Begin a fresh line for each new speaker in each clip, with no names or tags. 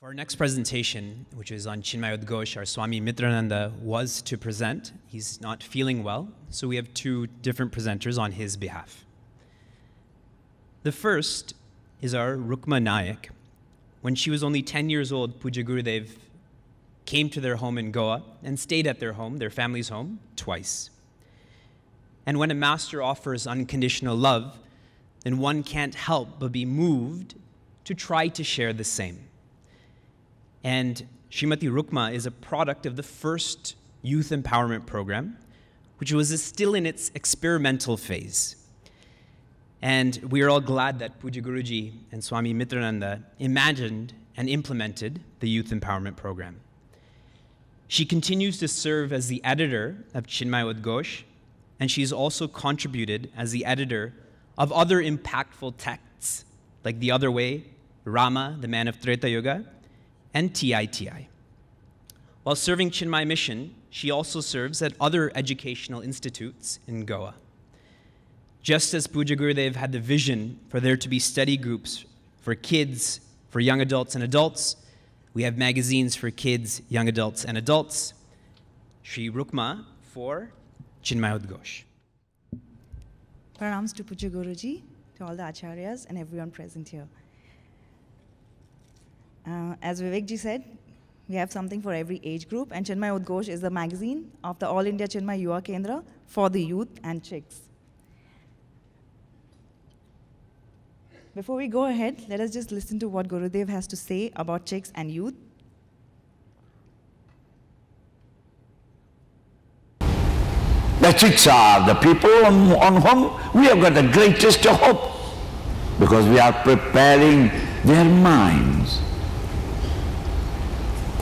For our next presentation, which is on Chinmaya Udghosh, our Swami Mitrananda was to present. He's not feeling well, so we have two different presenters on his behalf. The first is our Rukma Naik. When she was only 10 years old, Pujya Gurudev came to their home in Goa and stayed at their home, their family's home, twice. And when a master offers unconditional love, then one can't help but be moved to try to share the same. And Srimati Rukma is a product of the first youth empowerment program, which was still in its experimental phase. And we are all glad that Pujya Guruji and Swami Mitrananda imagined and implemented the youth empowerment program. She continues to serve as the editor of Chinmaya Udghosh, and she's also contributed as the editor of other impactful texts, like The Other Way, Rama, the Man of Treta Yuga, and TITI. While serving Chinmaya Mission, she also serves at other educational institutes in Goa. Just as Pujya Gurudev had the vision for there to be study groups for kids, for young adults and adults, we have magazines for kids, young adults, and adults. Shri Rukma for Chinmaya Udghosh.
Pranams to Pujya Guruji, to all the acharyas and everyone present here. As Vivekji said, we have something for every age group, and Chinmaya Udghosh is the magazine of the All India Chinmaya Yuva Kendra for the youth and chicks. Before we go ahead, let us just listen to what Gurudev has to say about chicks and youth.
The chicks are the people on whom we have got the greatest hope, because we are preparing their minds.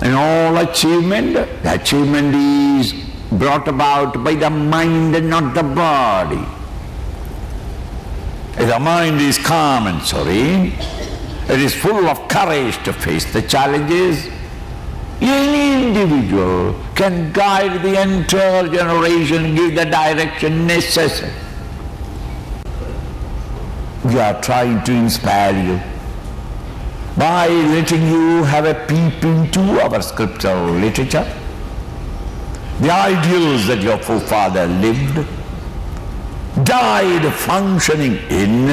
And all achievement, the achievement is brought about by the mind and not the body. If the mind is calm and serene, it is full of courage to face the challenges, any individual can guide the entire generation and give the direction necessary. We are trying to inspire you by letting you have a peep into our scriptural literature, the ideals that your forefather lived, died functioning in,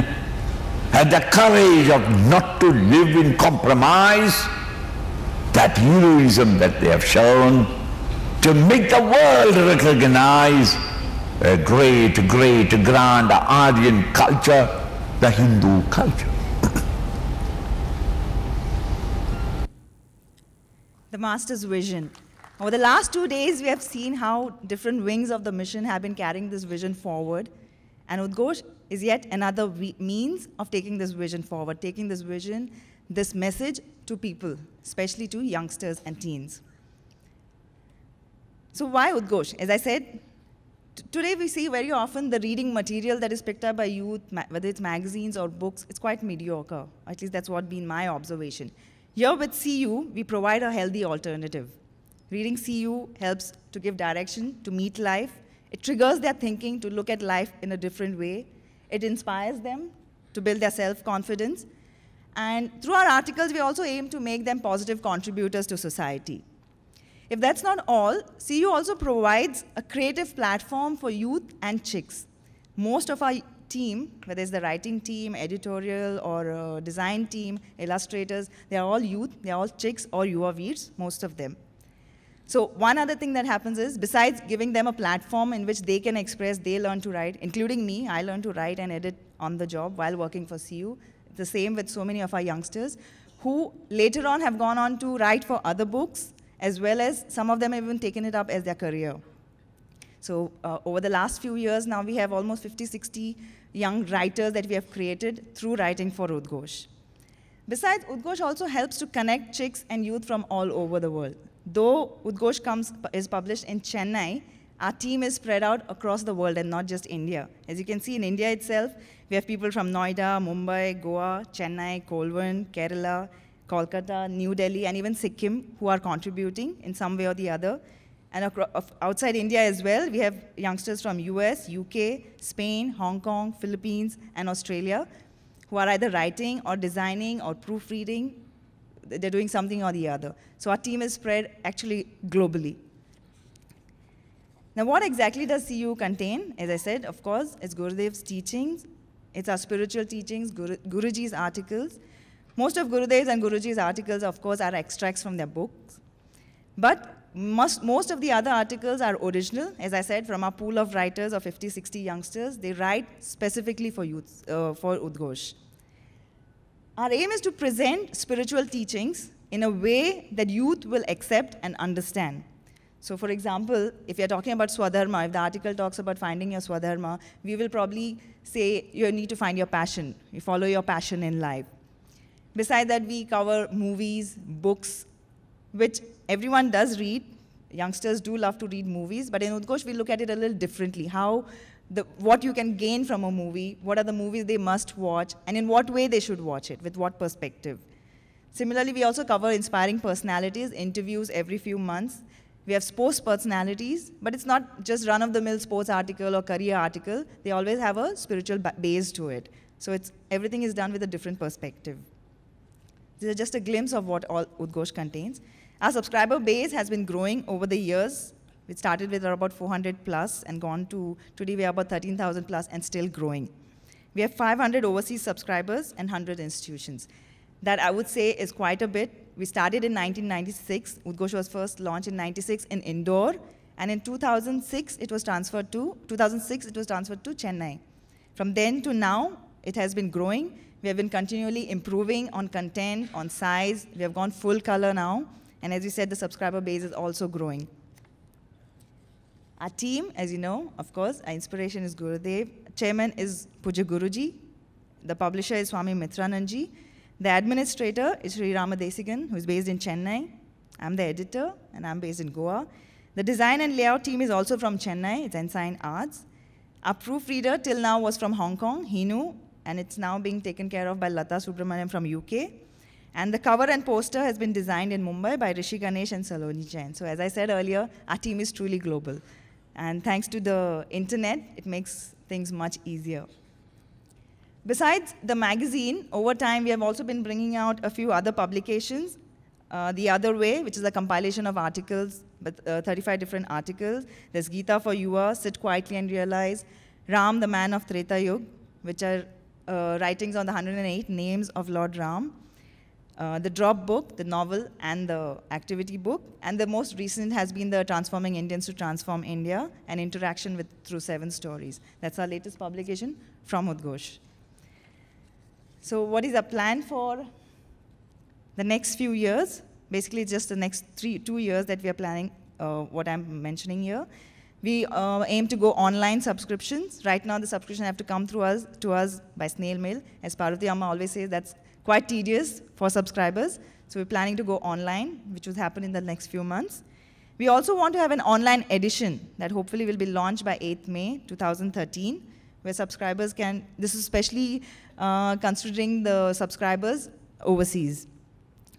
and the courage of not to live in compromise, that heroism that they have shown to make the world recognize a great, grand Aryan culture, the Hindu culture.
The Master's vision. Over the last 2 days, we have seen how different wings of the mission have been carrying this vision forward. And Udghosh is yet another means of taking this vision forward, taking this vision, this message to people, especially to youngsters and teens. So why Udghosh? As I said, today we see very often the reading material that is picked up by youth, whether it's magazines or books, it's quite mediocre. At least that's what been my observation. Here with CU, we provide a healthy alternative. Reading CU helps to give direction, to meet life. It triggers their thinking to look at life in a different way. It inspires them to build their self-confidence. And through our articles, we also aim to make them positive contributors to society. If that's not all, CU also provides a creative platform for youth and chicks. Most of our team, whether it's the writing team, editorial, or design team, illustrators, they are all youth, they are all chicks or Yuva Veers, most of them. So one other thing that happens is, besides giving them a platform in which they can express, they learn to write, including me, I learned to write and edit on the job while working for CU. The same with so many of our youngsters, who later on have gone on to write for other books, as well as some of them have even taken it up as their career. So over the last few years now, we have almost 50, 60 young writers that we have created through writing for Udghosh. Besides, Udghosh also helps to connect chicks and youth from all over the world. Though Udghosh is published in Chennai, our team is spread out across the world and not just India. As you can see, in India itself, we have people from Noida, Mumbai, Goa, Chennai, Kolwan, Kerala, Kolkata, New Delhi, and even Sikkim, who are contributing in some way or the other. And outside India as well, we have youngsters from US, UK, Spain, Hong Kong, Philippines, and Australia, who are either writing or designing or proofreading they're doing something or the other. So our team is spread actually globally. Now, what exactly does CU contain? As I said, of course, it's Gurudev's teachings. It's our spiritual teachings, Guruji's articles. Most of Gurudev's and Guruji's articles, of course, are extracts from their books. But most of the other articles are original, as I said, from our pool of writers of 50, 60 youngsters. They write specifically for youth, for Udghosh. Our aim is to present spiritual teachings in a way that youth will accept and understand. So for example, if you're talking about Swadharma, if the article talks about finding your Swadharma, we will probably say you need to find your passion. You follow your passion in life. Besides that, we cover movies, books, which everyone does read. Youngsters do love to read movies, but in Udghosh, we look at it a little differently. What you can gain from a movie, what are the movies they must watch, and in what way they should watch it, with what perspective. Similarly, we also cover inspiring personalities, interviews every few months. We have sports personalities, but it's not just run-of-the-mill sports article or career article. They always have a spiritual base to it. So everything is done with a different perspective. This is just a glimpse of what all Udghosh contains. Our subscriber base has been growing over the years. It started with about 400 plus and gone to, today we are about 13,000 plus and still growing. We have 500 overseas subscribers and 100 institutions. That I would say is quite a bit. We started in 1996. Udghosh was first launched in 96 in Indore, and in 2006 it was transferred to Chennai. From then to now, it has been growing. We have been continually improving on content, on size. We have gone full color now, and as we said, the subscriber base is also growing. Our team, as you know, of course, our inspiration is Gurudev. Chairman is Pujya Guruji. The publisher is Swami Mitrananji. The administrator is Sri Ramadesigan, who is based in Chennai. I'm the editor, and I'm based in Goa. The design and layout team is also from Chennai. It's Ensign Arts. Our proofreader till now was from Hong Kong, Hinu, and it's now being taken care of by Lata Subramaniam from UK. And the cover and poster has been designed in Mumbai by Rishi Ganesh and Saloni Jain. So as I said earlier, our team is truly global. And thanks to the internet, it makes things much easier. Besides the magazine, over time, we have also been bringing out a few other publications. The Other Way, which is a compilation of articles, but 35 different articles. There's Gita for Yuva, Sit Quietly and Realize, Ram, the Man of Treta Yuga, which are writings on the 108 names of Lord Ram. The Drop book, the novel, and the activity book. And the most recent has been the Transforming Indians to Transform India, an interaction through 7 stories. That's our latest publication from Udghosh. So what is our plan for the next few years? Basically, just the next 2 years that we are planning, what I'm mentioning here. We aim to go online subscriptions. Right now, the subscription have to come to us by snail mail. As Parvati Amma always says, that's quite tedious for subscribers. So we're planning to go online, which will happen in the next few months. We also want to have an online edition that hopefully will be launched by 8th May 2013, where subscribers can, this is especially considering the subscribers overseas,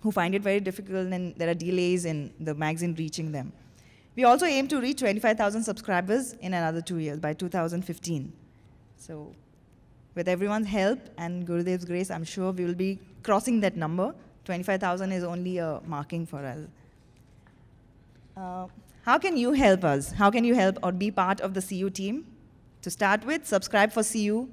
who find it very difficult and there are delays in the magazine reaching them. We also aim to reach 25,000 subscribers in another 2 years, by 2015. So with everyone's help and Gurudev's grace, I'm sure we will be crossing that number. 25,000 is only a marking for us. How can you help us? How can you help or be part of the CU team? To start with, subscribe for CU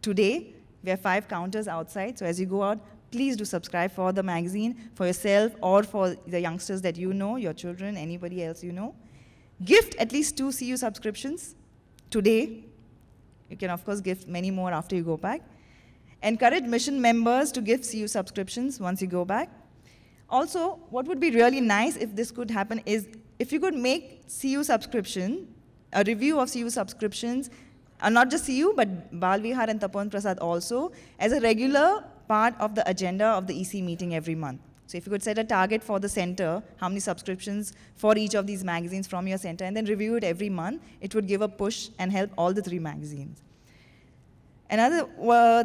today. We have 5 counters outside, so as you go out, please do subscribe for the magazine, for yourself or for the youngsters that you know, your children, anybody else you know. Gift at least 2 CU subscriptions today. You can, of course, gift many more after you go back. Encourage mission members to give CU subscriptions once you go back. Also, what would be really nice if this could happen is if you could make CU subscription, a review of CU subscriptions, not just CU, but Bal Vihar and Tapan Prasad also, as a regular part of the agenda of the EC meeting every month. So if you could set a target for the center, how many subscriptions for each of these magazines from your center, and then review it every month, it would give a push and help all the 3 magazines. Another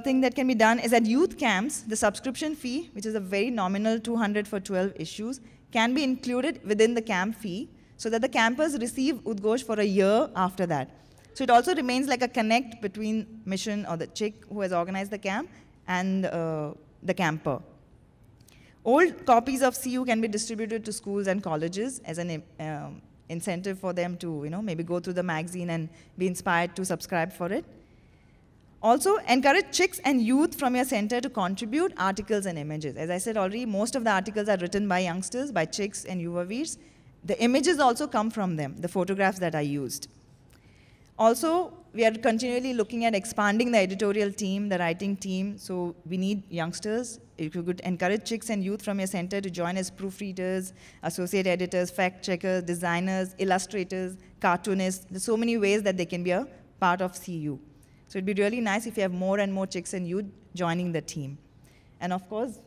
thing that can be done is at youth camps, the subscription fee, which is a very nominal 200 for 12 issues, can be included within the camp fee so that the campers receive Udghosh for a year after that. So it also remains like a connect between mission or the chick who has organized the camp and the camper. Old copies of CU can be distributed to schools and colleges as an incentive for them to, maybe go through the magazine and be inspired to subscribe for it. Also, encourage chicks and youth from your center to contribute articles and images. As I said already, most of the articles are written by youngsters, by chicks and Yuvaveers. The images also come from them, the photographs that are used. Also, we are continually looking at expanding the editorial team, the writing team, so we need youngsters. If you could encourage chicks and youth from your center to join as proofreaders, associate editors, fact checkers, designers, illustrators, cartoonists. There's so many ways that they can be a part of CU. So it'd be really nice if you have more and more chicks and youth joining the team. And of course,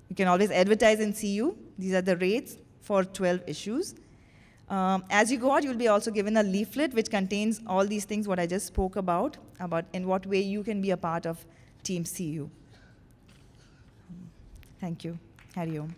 you can always advertise in CU. These are the rates for 12 issues. As you go out, you'll be also given a leaflet which contains all these things what I just spoke about in what way you can be a part of Team CU. Thank you. Hari Om.